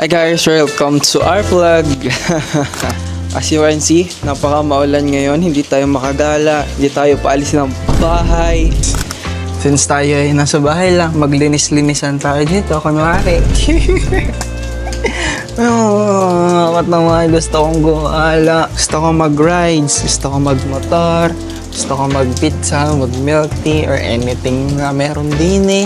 Hi guys, welcome to our vlog. As you can see, napaka maulan ngayon, hindi tayo makagala, hindi tayo paalis ng bahay. Since tayo ay nasa bahay lang, maglinis-linisan tayo dito, kunwari. Bakit naman gusto kong gumala, gusto kong mag-rides, gusto kong mag-motor, gusto kong mag-pizza, mag-milk tea, or anything na meron din eh.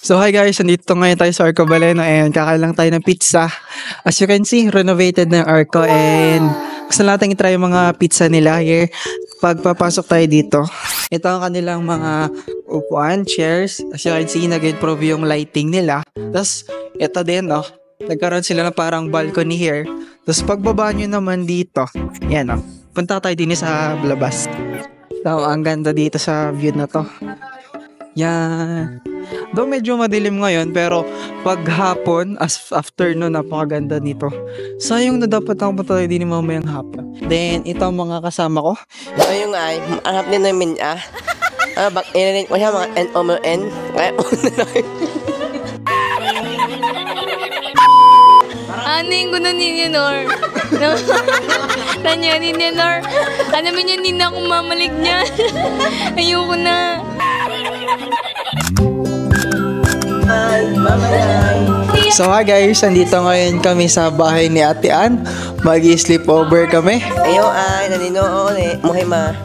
So hi guys, nandito ngayon tayo sa Arco Baleno and kakain lang tayo ng pizza. As you can see, renovated na yung Arco and gusto natin i-try yung mga pizza nila here. Pagpapasok tayo dito, ito ang kanilang mga upuan, chairs. As you can see, nag-improve yung lighting nila. Tapos, ito din, no? Nagkaroon sila ng parang balcony here. Tapos, pagbaba nyo naman dito, yan, no? Punta tayo din sa labas. So, ang ganda dito sa view na to. Yan. Though medyo madilim ngayon, pero pag hapon, as afternoon, napakaganda nito. Sayang na dapat ako pa tayo din mamayang hapon. Then, ito ang mga kasama ko. Ito yung ay, hanap din namin bak inirin ko siya mga N-O-M-N. Kaya Aning ko na ninyanor. Tanya ninyanor. Ano man yan, hindi na akong mamalig niya. Ayoko na. So hi guys, nandito ngayon kami sa bahay ni Ate Ann. Mag-sleepover kami. Ayaw ay, naninoon eh. Muhima.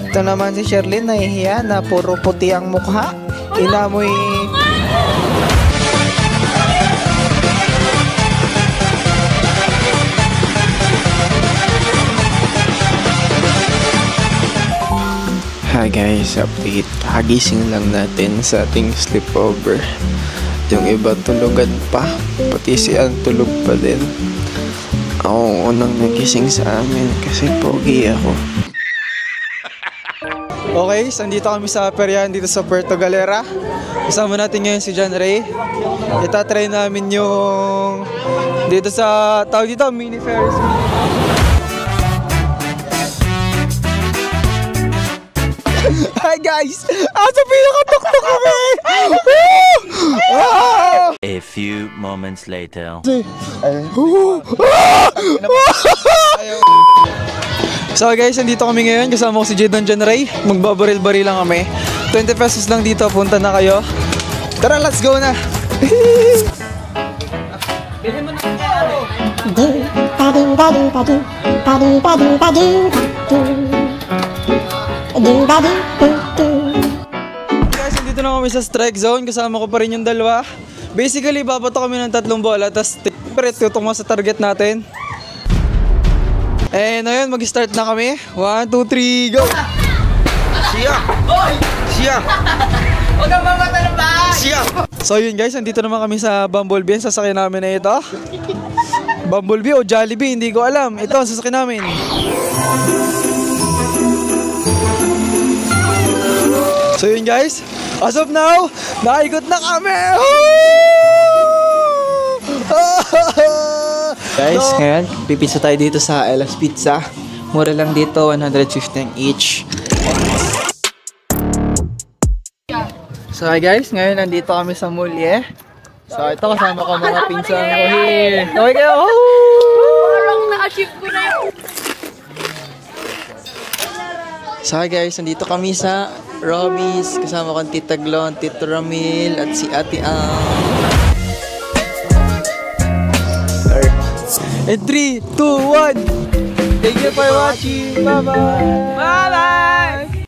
Ito naman si Sherlyn, nahihiya na puro puti ang mukha. Inamoy. Hi guys, update. Kagising lang natin sa ating sleepover. Yung iba tulugan pa, pati si Ann tulog pa din. Ako unang nagising sa amin kasi pogi ako. Okay, so andito kami sa peryahan dito sa Puerto Galera. Kasama natin ngayon si John Ray. Itatry namin yung dito sa tawag dito, mini Ferris wheel. Hi guys! Asa pinakatuktok kami! A few moments later. So guys, nandito kami ngayon. Kasama ko si Jadon John Ray. Magbabaril-baril lang kami. 20 pesos lang dito. Punta na kayo. Tara, let's go na! Guys, nandito na kami sa strike zone. Kasama ko pa rin yung dalawa. Basically, babato kami ng 3 bola. Tapos, tutok sa target natin. And ngayon, mag-start na kami. 1, 2, 3, go! Siya! Siya! Huwag kang mamata ng bahay! Siya! So yun guys, nandito naman kami sa Bumblebee. Sasakyan namin na ito. Bumblebee o Jollibee, hindi ko alam. Ito, sasakyan namin. So yun guys, as of now, naikot na kami! Guys, ngayon, pipizza tayo dito sa Ella's Pizza. Mura lang dito, 150 each. So hi guys, ngayon nandito kami sa Mulye. So ito kasama ko mga pinsan ko here. Okay kayo? Parang na-achieve ko na yun. So hi guys, nandito kami sa Robbie's. Kasama ko ang Tita Glon, Tito Ramil, at si Ate Ang. And 3, 2, 1. Thank you for watching. Bye-bye. Bye-bye.